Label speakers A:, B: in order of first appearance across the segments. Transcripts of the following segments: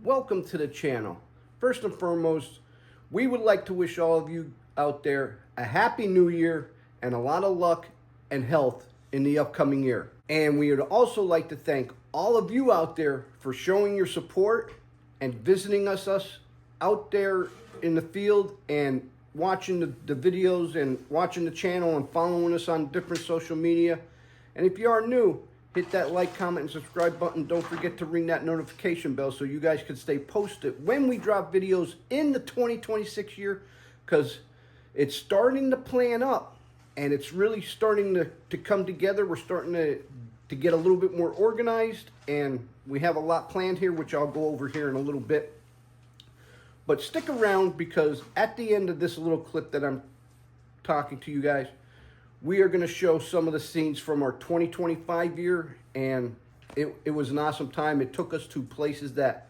A: welcome to the channel. First and foremost, we would like to wish all of you out there a happy new year and a lot of luck and health in the upcoming year. And we would also like to thank all of you out there for showing your support and visiting us out there in the field and watching the videos and watching the channel and following us on different social media. And if you are new, hit that like, comment, and subscribe button. Don't forget to ring that notification bell so you guys can stay posted when we drop videos in the 2026 year, because it's starting to plan up and it's really starting to come together. We're starting to get a little bit more organized, and we have a lot planned here, which I'll go over here in a little bit. But stick around, because at the end of this little clip that I'm talking to you guys, we are going to show some of the scenes from our 2025 year, and it was an awesome time. It took us to places that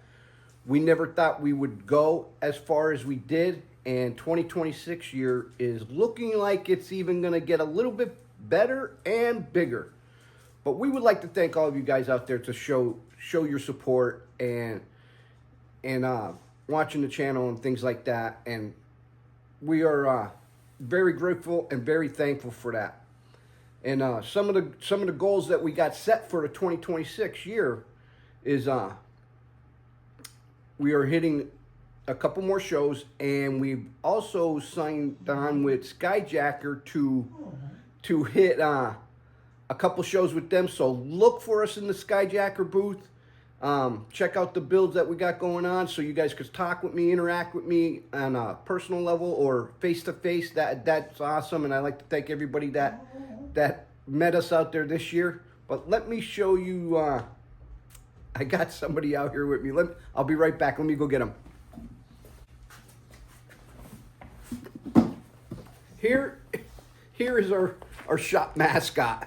A: we never thought we would go as far as we did, and 2026 year is looking like it's even going to get a little bit better and bigger. But we would like to thank all of you guys out there to show your support and watching the channel and things like that, and we are very grateful and very thankful for that. And some of the goals that we got set for the 2026 year is we are hitting a couple more shows, and we've also signed on with Skyjacker to hit a couple shows with them. So look for us in the Skyjacker booth. Check out the builds that we got going on, so you guys could talk with me, interact with me on a personal level or face-to-face. That's awesome, and I'd like to thank everybody that met us out there this year. But let me show you, I got somebody out here with me. I'll be right back. Let me go get them. Here is our shop mascot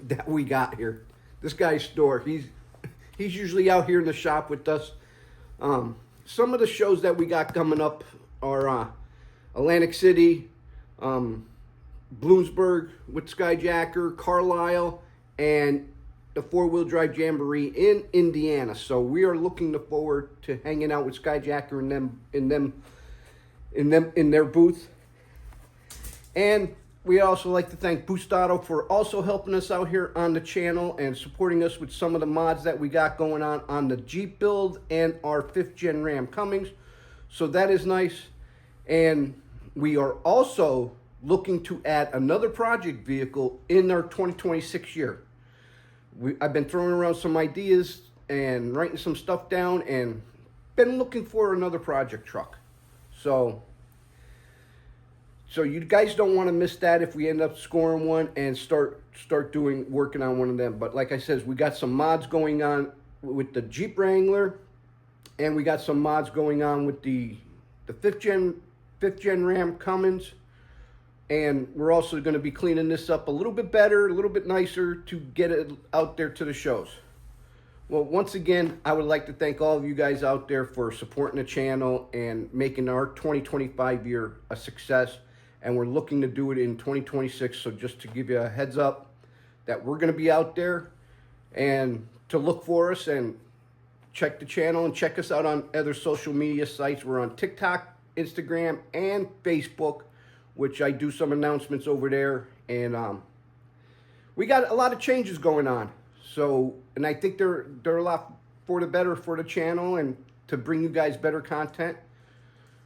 A: that we got here. This guy's Store. He's usually out here in the shop with us. Some of the shows that we got coming up are Atlantic City, Bloomsburg with Skyjacker, Carlisle, and the 4-wheel drive jamboree in Indiana. So we are looking forward to hanging out with Skyjacker in their booth. And we also like to thank Boost Auto for also helping us out here on the channel and supporting us with some of the mods that we got going on the Jeep build and our 5th gen Ram Cummings. So that is nice. And we are also looking to add another project vehicle in our 2026 year. I've been throwing around some ideas and writing some stuff down, and been looking for another project truck. So you guys don't want to miss that if we end up scoring one and start working on one of them. But like I said, we got some mods going on with the Jeep Wrangler, and we got some mods going on with the 5th gen Ram Cummins. And we're also going to be cleaning this up a little bit better, a little bit nicer to get it out there to the shows. Well, once again, I would like to thank all of you guys out there for supporting the channel and making our 2025 year a success. And we're looking to do it in 2026. So just to give you a heads up that we're going to be out there, and to look for us and check the channel and check us out on other social media sites. We're on TikTok, Instagram, and Facebook, which I do some announcements over there. And we got a lot of changes going on. So, and I think they're a lot for the better for the channel and to bring you guys better content.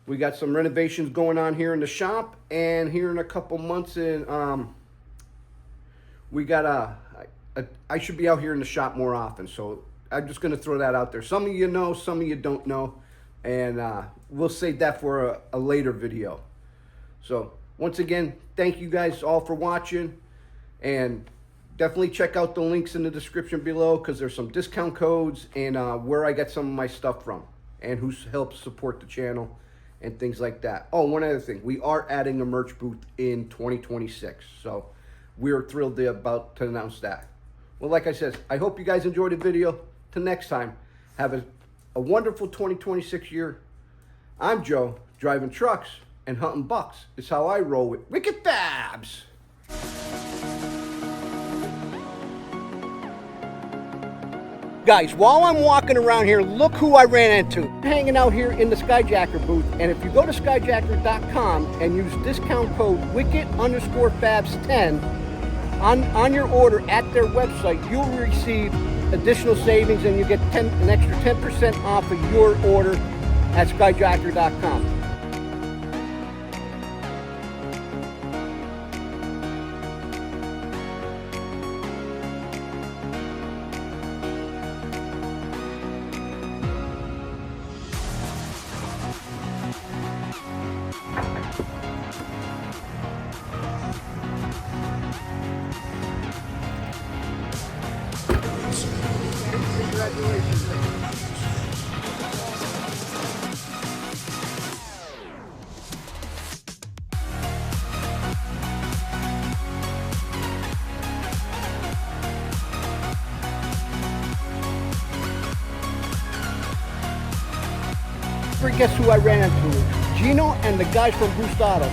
A: We got some renovations going on here in the shop, and here in a couple months, we got I should be out here in the shop more often. So I'm just going to throw that out there. Some of you know, some of you don't know, and we'll save that for a later video. So once again, thank you guys all for watching, and definitely check out the links in the description below, because there's some discount codes and where I got some of my stuff from and who helps support the channel and things like that. Oh, one other thing, we are adding a merch booth in 2026, so we're thrilled about to announce that. Well, like I said, I hope you guys enjoyed the video. Till next time, have a wonderful 2026 year. I'm Joe, driving trucks and hunting bucks. It's how I roll with Wicked Fabz. Guys, while I'm walking around here, look who I ran into. Hanging out here in the Skyjacker booth, and if you go to skyjacker.com and use discount code WICKET_Fabz10 on your order at their website, you'll receive additional savings and you get an extra 10% off of your order at skyjacker.com. Congratulations. Guess who I ran into? Gino and the guys from Boost Auto.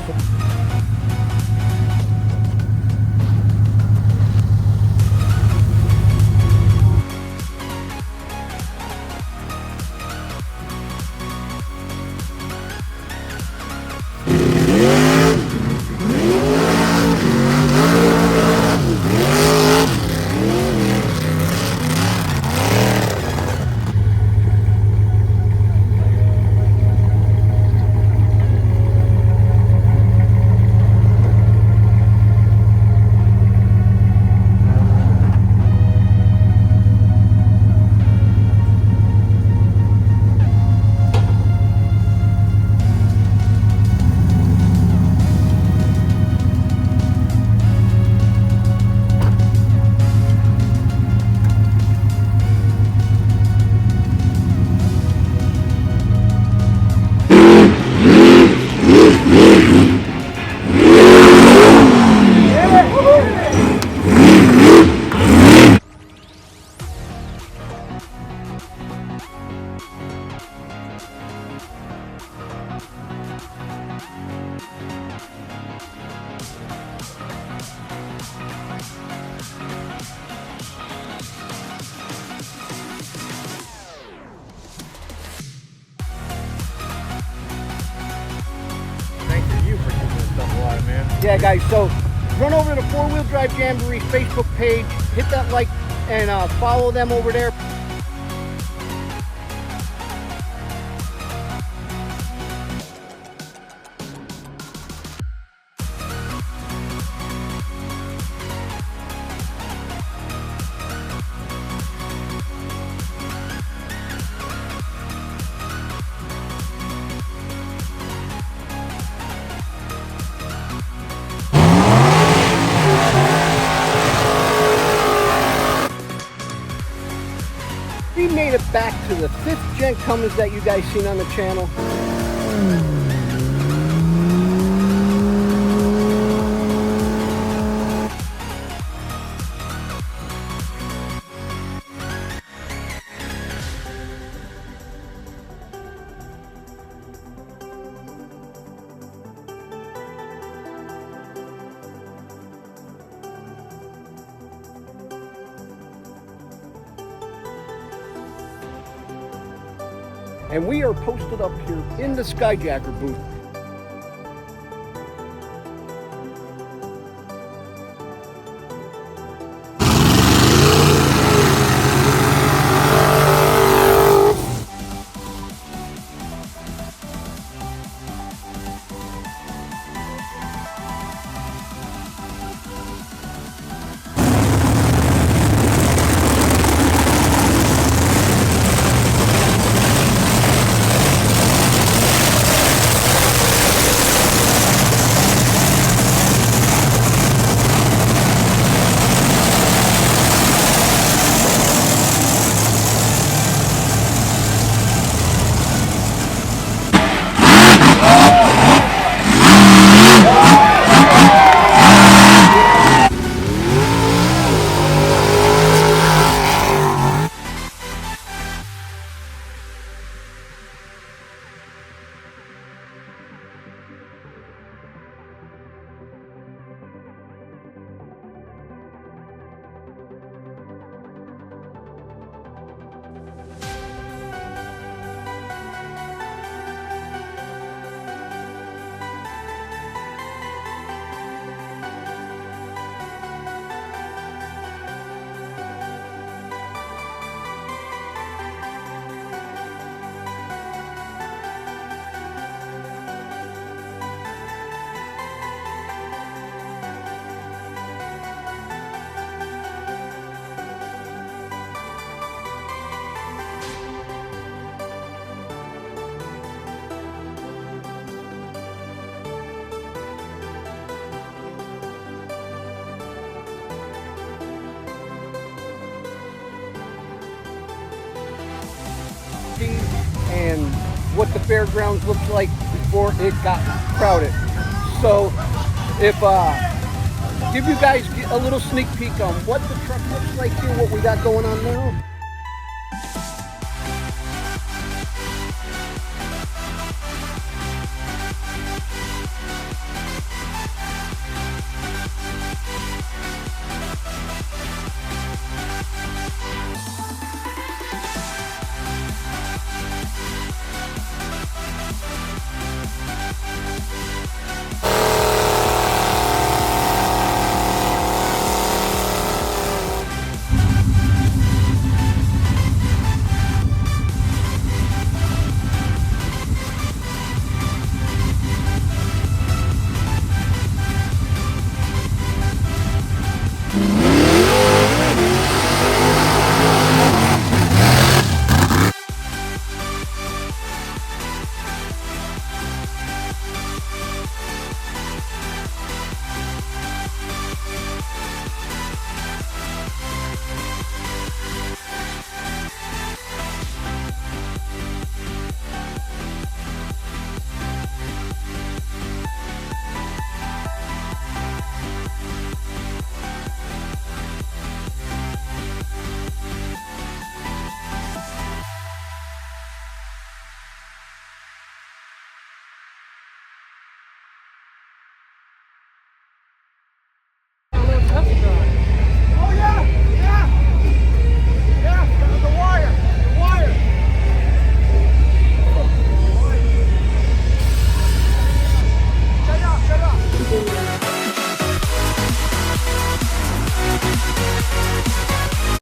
A: Yeah, guys, so run over to the 4-Wheel Drive Jamboree Facebook page, hit that like, and follow them over there. We made it back to the 5th gen Cummins that you guys seen on the channel. And we are posted up here in the Skyjacker booth. what the fairgrounds looked like before it got crowded. So if give you guys a little sneak peek on what the truck looks like here, what we got going on now.